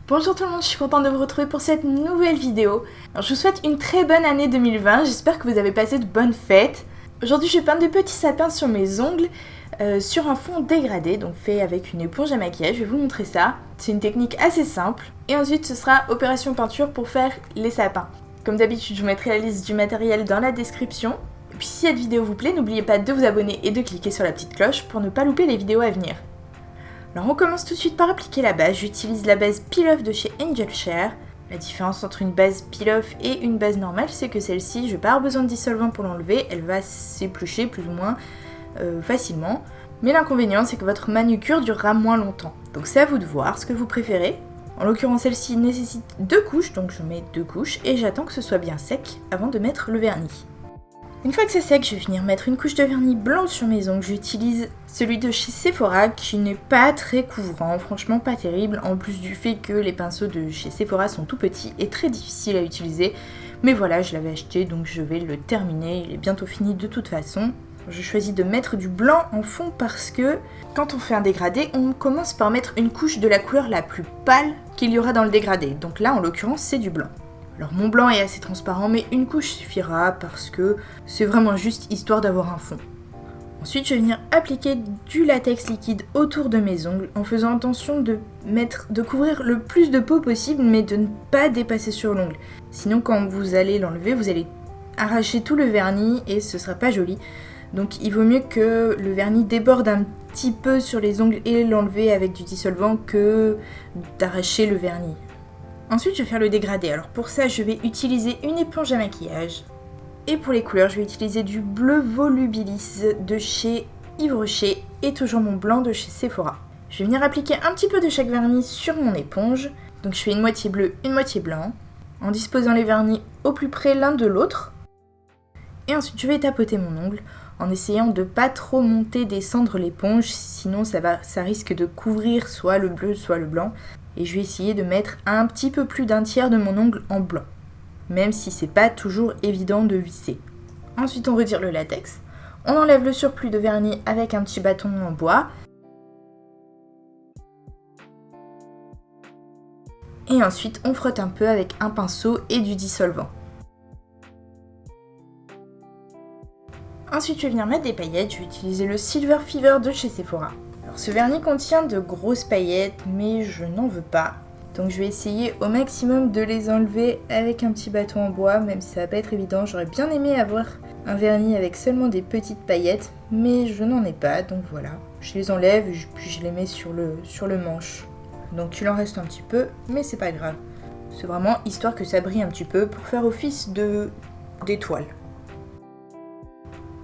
Bonjour tout le monde, je suis contente de vous retrouver pour cette nouvelle vidéo. Alors, je vous souhaite une très bonne année 2020, j'espère que vous avez passé de bonnes fêtes. Aujourd'hui je vais peindre des petits sapins sur mes ongles sur un fond dégradé, donc fait avec une éponge à maquillage, je vais vous montrer ça. C'est une technique assez simple. Et ensuite ce sera opération peinture pour faire les sapins. Comme d'habitude je vous mettrai la liste du matériel dans la description. Et puis si cette vidéo vous plaît, n'oubliez pas de vous abonner et de cliquer sur la petite cloche pour ne pas louper les vidéos à venir. Alors on commence tout de suite par appliquer la base. J'utilise la base Peel Off de chez Angel Share. La différence entre une base Peel Off et une base normale, c'est que celle-ci, je n'ai pas avoir besoin de dissolvant pour l'enlever, elle va s'éplucher plus ou moins facilement. Mais l'inconvénient, c'est que votre manucure durera moins longtemps. Donc c'est à vous de voir ce que vous préférez. En l'occurrence, celle-ci nécessite 2 couches, donc je mets 2 couches et j'attends que ce soit bien sec avant de mettre le vernis. Une fois que c'est sec, je vais venir mettre une couche de vernis blanc sur mes ongles. J'utilise celui de chez Sephora qui n'est pas très couvrant, franchement pas terrible, en plus du fait que les pinceaux de chez Sephora sont tout petits et très difficiles à utiliser. Mais voilà, je l'avais acheté donc je vais le terminer, il est bientôt fini de toute façon. Je choisis de mettre du blanc en fond parce que quand on fait un dégradé, on commence par mettre une couche de la couleur la plus pâle qu'il y aura dans le dégradé. Donc là, en l'occurrence, c'est du blanc. Alors mon blanc est assez transparent, mais une couche suffira parce que c'est vraiment juste histoire d'avoir un fond. Ensuite, je vais venir appliquer du latex liquide autour de mes ongles en faisant attention de couvrir le plus de peau possible, mais de ne pas dépasser sur l'ongle. Sinon, quand vous allez l'enlever, vous allez arracher tout le vernis et ce sera pas joli. Donc il vaut mieux que le vernis déborde un petit peu sur les ongles et l'enlever avec du dissolvant que d'arracher le vernis. Ensuite, je vais faire le dégradé. Alors pour ça, je vais utiliser une éponge à maquillage. Et pour les couleurs, je vais utiliser du bleu volubilis de chez Yves Rocher et toujours mon blanc de chez Sephora. Je vais venir appliquer un petit peu de chaque vernis sur mon éponge. Donc je fais une moitié bleu, une moitié blanc, en disposant les vernis au plus près l'un de l'autre. Et ensuite, je vais tapoter mon ongle en essayant de pas trop monter, descendre l'éponge, sinon ça risque de couvrir soit le bleu, soit le blanc. Et je vais essayer de mettre un petit peu plus d'un tiers de mon ongle en blanc, même si c'est pas toujours évident de visser. Ensuite on retire le latex, on enlève le surplus de vernis avec un petit bâton en bois. Et ensuite on frotte un peu avec un pinceau et du dissolvant. Ensuite je vais venir mettre des paillettes, je vais utiliser le Silver Fever de chez Sephora. Alors ce vernis contient de grosses paillettes, mais je n'en veux pas. Donc je vais essayer au maximum de les enlever avec un petit bâton en bois, même si ça va pas être évident. J'aurais bien aimé avoir un vernis avec seulement des petites paillettes, mais je n'en ai pas, donc voilà. Je les enlève, puis je les mets sur le manche. Donc il en reste un petit peu, mais c'est pas grave. C'est vraiment histoire que ça brille un petit peu pour faire office d'étoile.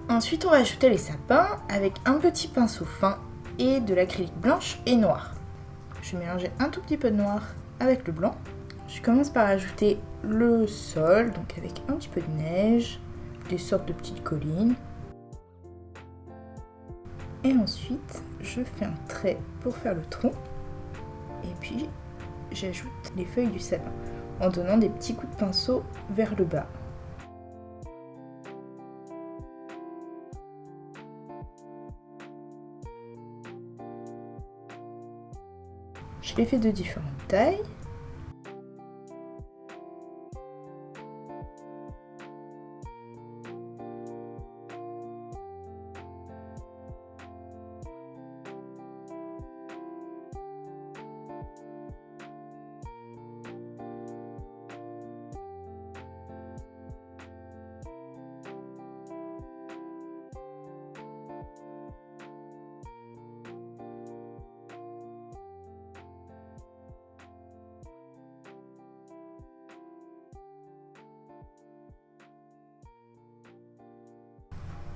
Ensuite on va ajouter les sapins avec un petit pinceau fin et de l'acrylique blanche et noire. Je vais mélanger un tout petit peu de noir avec le blanc. Je commence par ajouter le sol, donc avec un petit peu de neige, des sortes de petites collines. Et ensuite, je fais un trait pour faire le tronc. Et puis, j'ajoute les feuilles du sapin en donnant des petits coups de pinceau vers le bas. Je les fais de différentes tailles.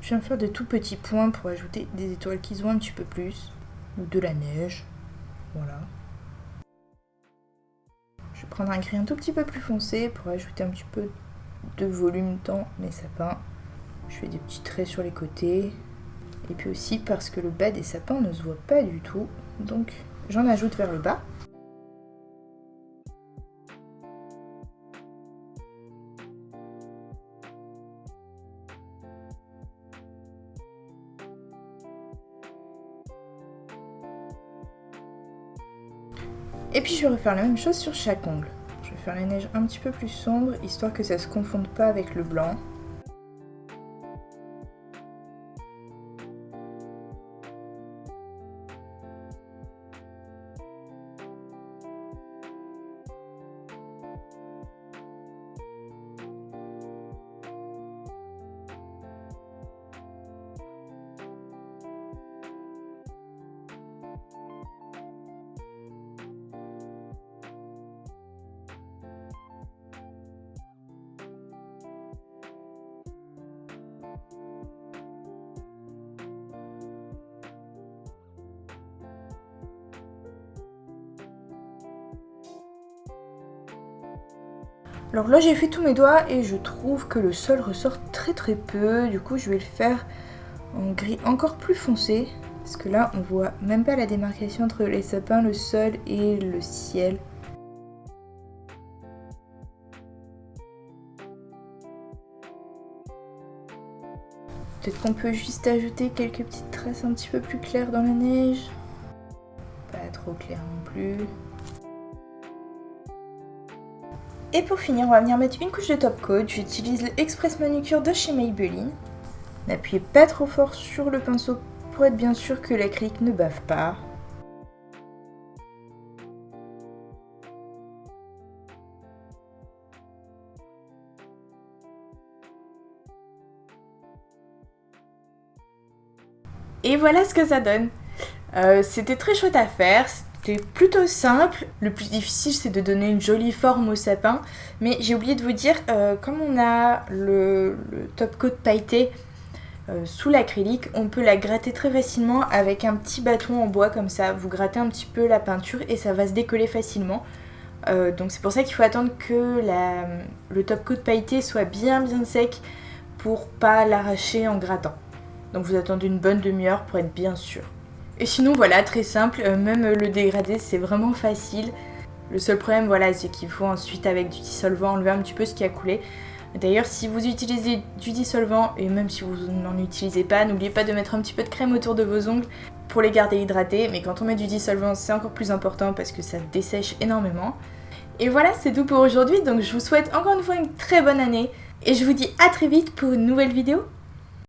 Je viens faire de tout petits points pour ajouter des étoiles qui se voient un petit peu plus, ou de la neige, voilà. Je vais prendre un crayon un tout petit peu plus foncé pour ajouter un petit peu de volume dans mes sapins. Je fais des petits traits sur les côtés, et puis aussi parce que le bas des sapins ne se voit pas du tout, donc j'en ajoute vers le bas. Et puis je vais refaire la même chose sur chaque ongle. Je vais faire la neige un petit peu plus sombre, histoire que ça se confonde pas avec le blanc. Alors là j'ai fait tous mes doigts et je trouve que le sol ressort très peu, du coup je vais le faire en gris encore plus foncé, parce que là on voit même pas la démarcation entre les sapins, le sol et le ciel. Peut-être qu'on peut juste ajouter quelques petites traces un petit peu plus claires dans la neige. Pas trop clair non plus. Et pour finir, on va venir mettre une couche de top coat. J'utilise le Express Manucure de chez Maybelline. N'appuyez pas trop fort sur le pinceau pour être bien sûr que l'acrylique ne bave pas. Et voilà ce que ça donne. C'était très chouette à faire. C'était plutôt simple. Le plus difficile, c'est de donner une jolie forme au sapin. Mais j'ai oublié de vous dire, comme on a le top coat pailleté sous l'acrylique, on peut la gratter très facilement avec un petit bâton en bois comme ça. Vous grattez un petit peu la peinture et ça va se décoller facilement. Donc c'est pour ça qu'il faut attendre que le top coat pailleté soit bien sec pour pas l'arracher en grattant. Donc vous attendez une bonne demi-heure pour être bien sûr. Et sinon voilà, très simple, même le dégradé c'est vraiment facile. Le seul problème voilà, c'est qu'il faut ensuite avec du dissolvant enlever un petit peu ce qui a coulé. D'ailleurs si vous utilisez du dissolvant et même si vous n'en utilisez pas, n'oubliez pas de mettre un petit peu de crème autour de vos ongles pour les garder hydratés. Mais quand on met du dissolvant c'est encore plus important parce que ça dessèche énormément. Et voilà, c'est tout pour aujourd'hui, donc je vous souhaite encore une fois une très bonne année. Et je vous dis à très vite pour une nouvelle vidéo.